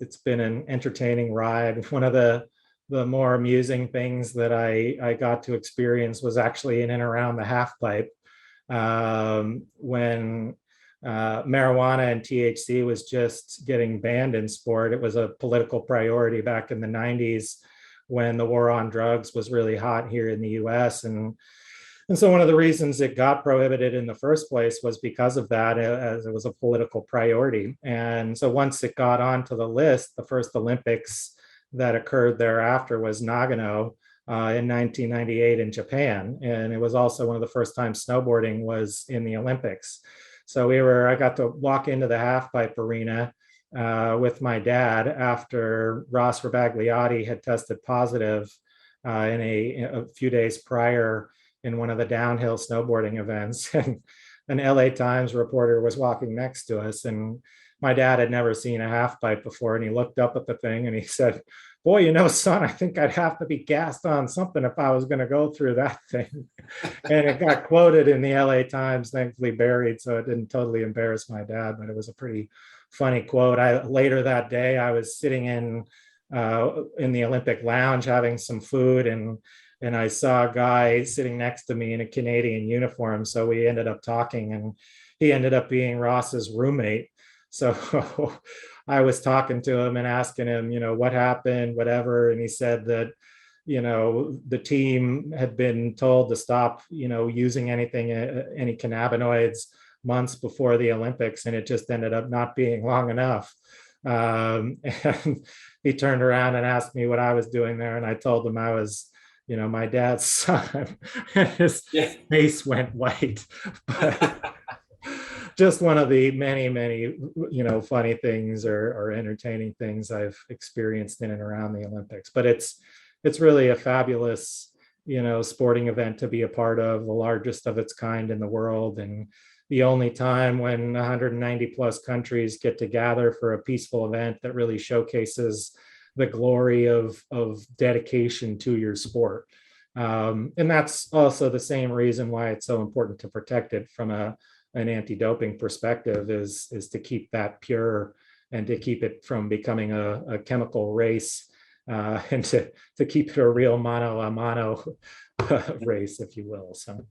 it's been an entertaining ride. One of the more amusing things that I got to experience was actually in and around the half pipe, when marijuana and THC was just getting banned in sport. It was a political priority back in the 90s when the war on drugs was really hot here in the US. And so one of the reasons it got prohibited in the first place was because of that, as it was a political priority. And so once it got onto the list, the first Olympics that occurred thereafter was Nagano in 1998 in Japan. And it was also one of the first times snowboarding was in the Olympics. So I got to walk into the half pipe arena with my dad after Ross Rebagliati had tested positive in a few days prior in one of the downhill snowboarding events. And an LA Times reporter was walking next to us, and my dad had never seen a half pipe before. And he looked up at the thing and he said, "Boy, son, I think I'd have to be gassed on something if I was going to go through that thing." And it got quoted in the LA Times, thankfully buried, so it didn't totally embarrass my dad, but it was a pretty funny quote. Later that day, I was sitting in the Olympic lounge having some food, and I saw a guy sitting next to me in a Canadian uniform. So we ended up talking, and he ended up being Ross's roommate. So I was talking to him and asking him, what happened, whatever. And he said that, the team had been told to stop, using any cannabinoids months before the Olympics, and it just ended up not being long enough. And he turned around and asked me what I was doing there. And I told him I was, my dad's son. His face went white. But just one of the many, many, funny things or entertaining things I've experienced in and around the Olympics. But it's really a fabulous, sporting event to be a part of, the largest of its kind in the world. And the only time when 190 plus countries get to gather for a peaceful event that really showcases the glory of dedication to your sport. And that's also the same reason why it's so important to protect it from an anti-doping perspective, is to keep that pure and to keep it from becoming a chemical race, and to keep it a real mano a mano race, if you will. So